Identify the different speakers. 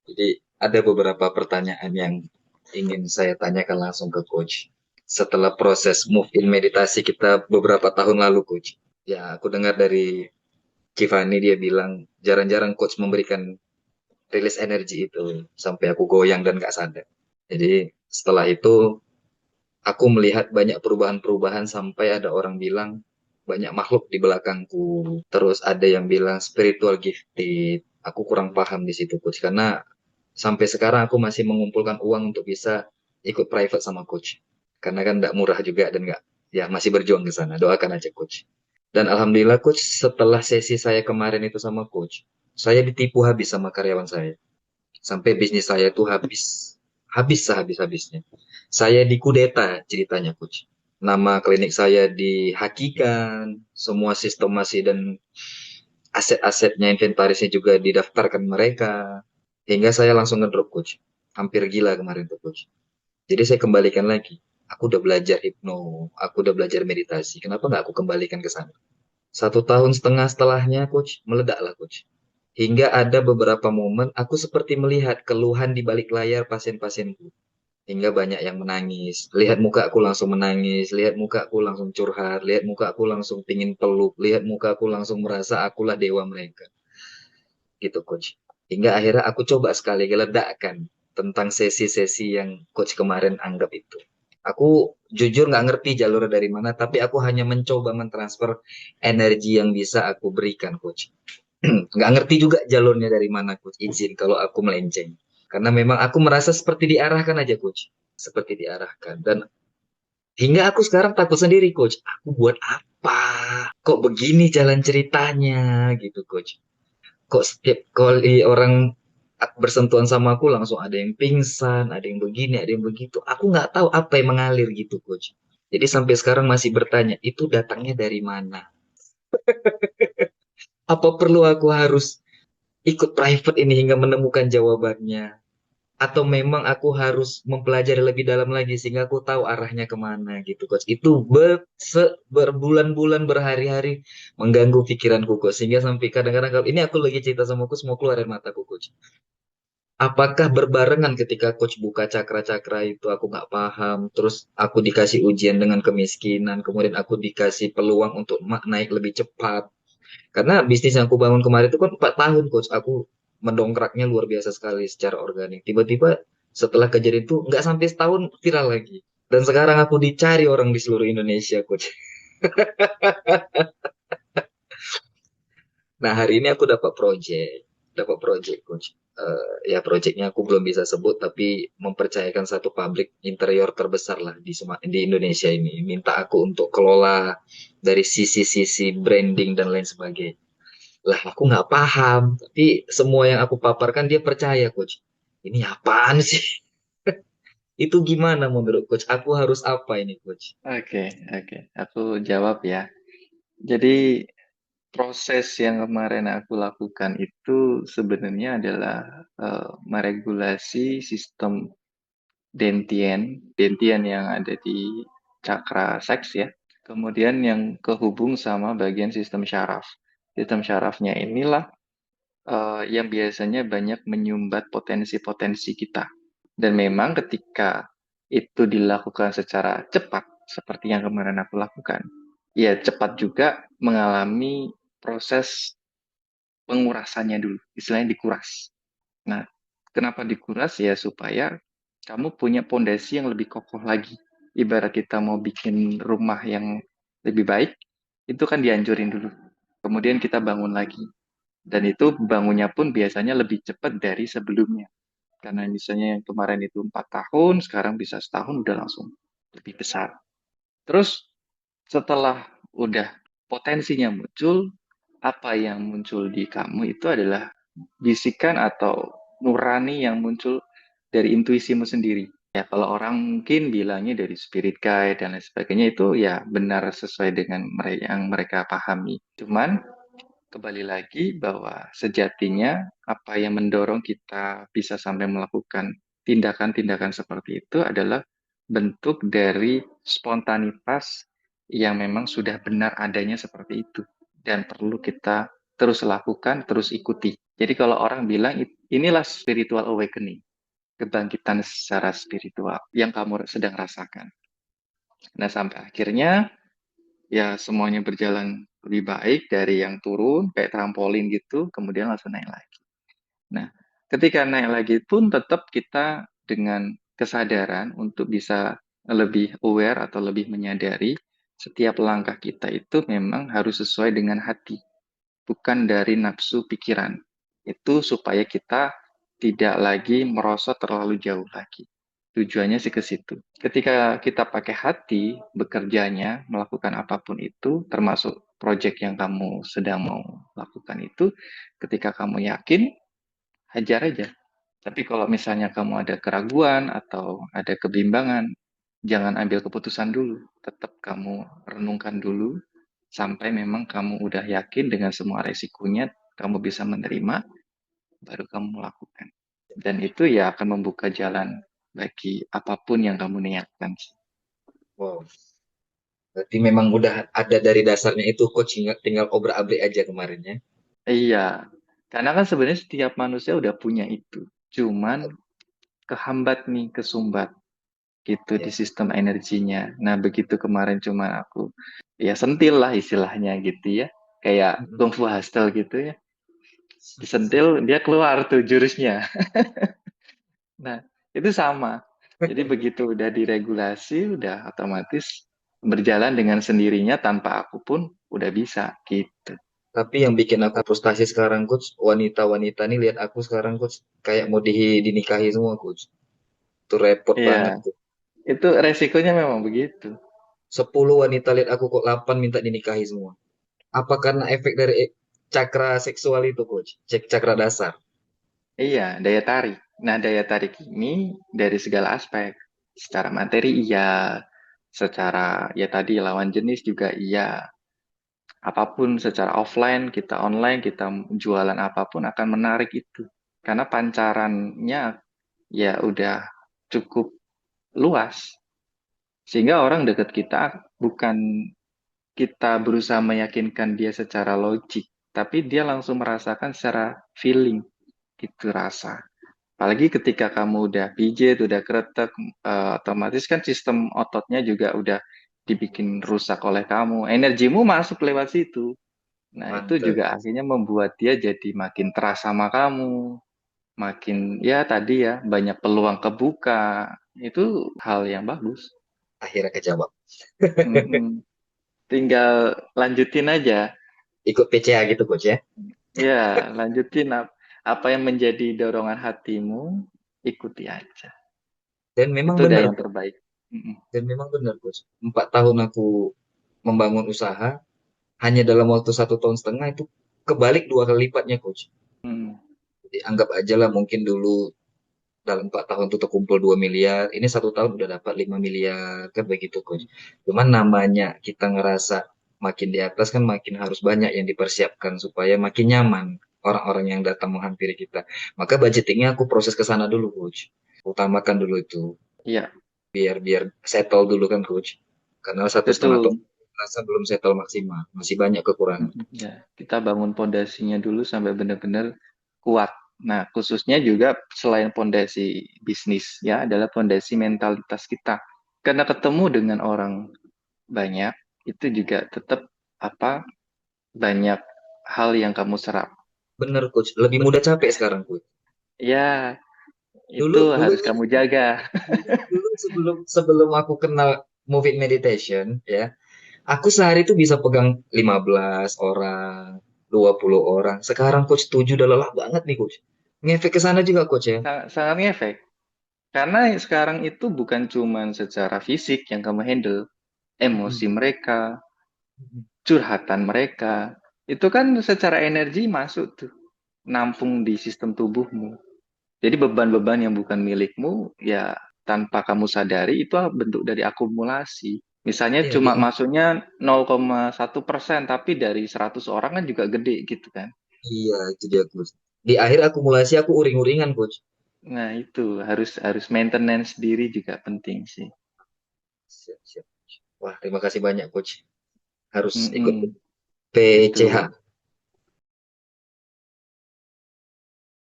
Speaker 1: Jadi ada beberapa pertanyaan yang ingin saya tanyakan langsung ke coach. Setelah proses move in meditasi kita beberapa tahun lalu, coach. Ya, aku dengar dari Kifani dia bilang jarang-jarang coach memberikan rilis energi itu sampai aku goyang dan gak sadar. Jadi setelah itu aku melihat banyak perubahan-perubahan sampai ada orang bilang banyak makhluk di belakangku. Terus ada yang bilang spiritual gifted. Aku kurang paham di situ, coach, karena sampai sekarang aku masih mengumpulkan uang untuk bisa ikut private sama coach. Karena kan tidak murah juga dan nggak, ya masih berjuang ke sana. Doakan aja coach. Dan alhamdulillah coach, setelah sesi saya kemarin itu sama coach, saya ditipu habis sama karyawan saya. Sampai bisnis saya tuh habis sehabis-habisnya. Saya dikudeta ceritanya coach. Nama klinik saya dihakikan, semua sistem masih dan aset-asetnya, inventarisnya juga didaftarkan mereka. Hingga saya langsung ngedrop coach. Hampir gila kemarin tuh coach. Jadi saya kembalikan lagi. Aku udah belajar hipno, aku udah belajar meditasi. Kenapa nggak aku kembalikan ke sana? 1,5 tahun setelahnya coach, meledaklah coach. Hingga ada beberapa momen aku seperti melihat keluhan di balik layar pasien-pasienku. Hingga banyak yang menangis. Lihat muka aku langsung menangis, lihat muka aku langsung curhat, lihat muka aku langsung pingin peluk, lihat muka aku langsung merasa akulah dewa mereka. Gitu coach. Hingga akhirnya aku coba sekali ledakan tentang sesi-sesi yang coach kemarin anggap itu. Aku jujur nggak ngerti jalur dari mana, tapi aku hanya mencoba mentransfer energi yang bisa aku berikan coach. Nggak ngerti juga jalurnya dari mana coach, izin kalau aku melenceng. Karena memang aku merasa seperti diarahkan aja coach. Seperti diarahkan. Dan hingga aku sekarang takut sendiri coach. Aku buat apa? Kok begini jalan ceritanya gitu coach. Kok setiap kali orang bersentuhan sama aku langsung ada yang pingsan, ada yang begini, ada yang begitu. Aku nggak tahu apa yang mengalir gitu coach. Jadi sampai sekarang masih bertanya, itu datangnya dari mana? Apa perlu aku harus ikut private ini hingga menemukan jawabannya? Atau memang aku harus mempelajari lebih dalam lagi sehingga aku tahu arahnya kemana gitu coach. Itu berbulan-bulan berhari-hari mengganggu pikiranku coach, sehingga sampai kadang-kadang kalau ini aku lagi cerita sama coach mau keluar air mataku coach. Apakah berbarengan ketika coach buka cakra-cakra itu aku nggak paham, terus aku dikasih ujian dengan kemiskinan, kemudian aku dikasih peluang untuk naik lebih cepat. Karena bisnis yang aku bangun kemarin itu kan 4 tahun coach, aku mendongkraknya luar biasa sekali secara organik. Tiba-tiba setelah kejadian itu nggak sampai setahun viral lagi. Dan sekarang aku dicari orang di seluruh Indonesia coach. Nah, hari ini aku dapat project coach. Ya projectnya aku belum bisa sebut, tapi mempercayakan satu pabrik interior terbesar lah di Indonesia ini. Minta aku untuk kelola dari sisi-sisi branding dan lain sebagainya. Lah, aku nggak paham, tapi semua yang aku paparkan dia percaya coach. Ini apaan sih? Itu gimana menurut coach? Aku harus apa ini coach?
Speaker 2: Oke, oke. Aku jawab ya. Jadi proses yang kemarin aku lakukan itu sebenarnya adalah meregulasi sistem dentian yang ada di cakra seks ya. Kemudian yang kehubung sama bagian sistem syaraf. Sistem syarafnya inilah yang biasanya banyak menyumbat potensi-potensi kita. Dan memang ketika itu dilakukan secara cepat, seperti yang kemarin aku lakukan, ya cepat juga mengalami proses pengurasannya dulu, istilahnya dikuras. Nah, kenapa dikuras? Ya supaya kamu punya pondasi yang lebih kokoh lagi. Ibarat kita mau bikin rumah yang lebih baik, itu kan dihancurin dulu. Kemudian kita bangun lagi. Dan itu bangunnya pun biasanya lebih cepat dari sebelumnya. Karena misalnya yang kemarin itu 4 tahun, sekarang bisa setahun udah langsung lebih besar. Terus setelah udah potensinya muncul, apa yang muncul di kamu itu adalah bisikan atau nurani yang muncul dari intuisimu sendiri. Ya, kalau orang mungkin bilangnya dari spirit guide dan lain sebagainya itu ya benar sesuai dengan mereka yang mereka pahami. Cuman kembali lagi bahwa sejatinya apa yang mendorong kita bisa sampai melakukan tindakan-tindakan seperti itu adalah bentuk dari spontanitas yang memang sudah benar adanya seperti itu dan perlu kita terus lakukan, terus ikuti. Jadi kalau orang bilang inilah spiritual awakening, kebangkitan secara spiritual yang kamu sedang rasakan. Nah, sampai akhirnya ya semuanya berjalan lebih baik dari yang turun kayak trampolin gitu, kemudian langsung naik lagi. Nah, ketika naik lagi pun tetap kita dengan kesadaran untuk bisa lebih aware atau lebih menyadari setiap langkah kita itu memang harus sesuai dengan hati, bukan dari nafsu pikiran. Itu supaya kita tidak lagi merosot terlalu jauh lagi. Tujuannya sih ke situ. Ketika kita pakai hati bekerjanya, melakukan apapun itu, termasuk proyek yang kamu sedang mau lakukan itu, ketika kamu yakin, hajar aja. Tapi kalau misalnya kamu ada keraguan atau ada kebimbangan, jangan ambil keputusan dulu. Tetap kamu renungkan dulu sampai memang kamu udah yakin dengan semua resikonya, kamu bisa menerima, baru kamu lakukan. Dan itu ya akan membuka jalan bagi apapun yang kamu niatkan.
Speaker 1: Wow, berarti memang udah ada dari dasarnya itu coach, tinggal obrak-abrik aja kemarin ya.
Speaker 2: Iya, karena kan sebenarnya setiap manusia udah punya itu. Cuman kehambat nih, kesumbat gitu di
Speaker 1: Ya.
Speaker 2: sistem energinya. Nah, begitu kemarin cuma aku ya sentil lah istilahnya gitu ya. Kayak
Speaker 1: Mm-mm.
Speaker 2: Kung Fu Hustle gitu ya.
Speaker 1: Siap, siap.
Speaker 2: Disentil dia keluar tuh jurusnya. Nah, itu sama. Jadi begitu udah diregulasi, udah otomatis berjalan dengan sendirinya tanpa aku pun udah bisa gitu.
Speaker 1: Tapi yang bikin aku frustasi sekarang coach, wanita-wanita nih lihat aku sekarang coach kayak mau dinikahi semua coach. Itu repot
Speaker 2: Iya,
Speaker 1: banget tuh.
Speaker 2: itu resikonya memang begitu.
Speaker 1: 10 wanita lihat aku kok 8 minta dinikahi semua. Apa karena efek dari cakra seksual itu coach? Cek cakra dasar.
Speaker 2: Iya, daya tarik. Nah, daya tarik ini dari segala aspek. Secara materi iya, secara ya tadi lawan jenis juga iya. Apapun secara offline, kita online, kita jualan apapun akan menarik itu. Karena pancarannya ya udah cukup luas. Sehingga orang dekat kita bukan kita berusaha meyakinkan dia secara logik, tapi dia langsung merasakan secara feeling, gitu rasa. Apalagi ketika kamu udah pijit, udah kretek, otomatis kan sistem ototnya juga udah dibikin rusak oleh kamu. Energimu masuk lewat situ. Nah, itu
Speaker 1: Mantep.
Speaker 2: juga akhirnya membuat dia jadi makin terasa sama kamu. Makin, ya tadi ya, banyak peluang kebuka. Itu hal yang bagus.
Speaker 1: Akhirnya kejawab.
Speaker 2: Mm-mm. Tinggal lanjutin aja.
Speaker 1: Ikut PCA gitu coach ya.
Speaker 2: Ya, lanjutin apa yang menjadi dorongan hatimu, ikuti aja.
Speaker 1: Dan memang
Speaker 2: Itu udah
Speaker 1: benar
Speaker 2: yang
Speaker 1: coach.
Speaker 2: terbaik. Mm-mm.
Speaker 1: Dan memang benar coach. 4 tahun aku membangun usaha, hanya dalam waktu 1 tahun setengah itu kebalik 2 kali lipatnya coach.
Speaker 2: Mm.
Speaker 1: Jadi anggap aja lah mungkin dulu dalam 4 tahun itu terkumpul 2 miliar, ini 1 tahun udah dapat 5 miliar, kan begitu coach. Cuman namanya kita ngerasa makin di atas kan makin harus banyak yang dipersiapkan supaya makin nyaman orang-orang yang datang menghampiri kita. Maka budgetingnya aku proses ke sana dulu coach. Utamakan dulu itu,
Speaker 2: Iya,
Speaker 1: biar biar settle dulu kan coach. Karena 1,5 tahun
Speaker 2: betul.
Speaker 1: rasa belum settle maksimal, masih banyak kekurangan.
Speaker 2: Mm-mm. Ya, kita bangun pondasinya dulu sampai benar-benar kuat. Nah, khususnya juga selain pondasi bisnis ya, adalah pondasi mentalitas kita. Karena ketemu dengan orang banyak, itu juga tetap apa banyak hal yang kamu serap.
Speaker 1: Bener coach, lebih mudah capek sekarang coach.
Speaker 2: Ya,
Speaker 1: Dulu
Speaker 2: itu
Speaker 1: dulu
Speaker 2: harus kamu jaga.
Speaker 1: dulu sebelum sebelum aku kenal moving meditation ya, aku sehari itu bisa pegang 15 orang, 20 orang. Sekarang coach 7 udah lelah banget nih coach. Ngefek ke sana juga coach ya.
Speaker 2: Sangat, sangat ngefek. Karena sekarang itu bukan cuma secara fisik yang kamu handle, emosi
Speaker 1: Mm-mm.
Speaker 2: mereka,
Speaker 1: Mm-mm.
Speaker 2: curhatan mereka, itu kan secara energi masuk tuh, nampung di sistem tubuhmu. Jadi beban-beban yang bukan milikmu, ya tanpa kamu sadari itu bentuk dari akumulasi. Misalnya
Speaker 1: Iya,
Speaker 2: cuma masuknya 0,1%, tapi dari 100 orang kan juga gede gitu kan.
Speaker 1: iya itu dia coach. Di akhir akumulasi aku uring-uringan coach.
Speaker 2: Nah itu harus harus maintenance diri juga penting sih.
Speaker 1: Siap, siap. Wah, terima kasih banyak coach. Harus ikut
Speaker 2: Mm-mm,
Speaker 1: PCH.
Speaker 2: itu.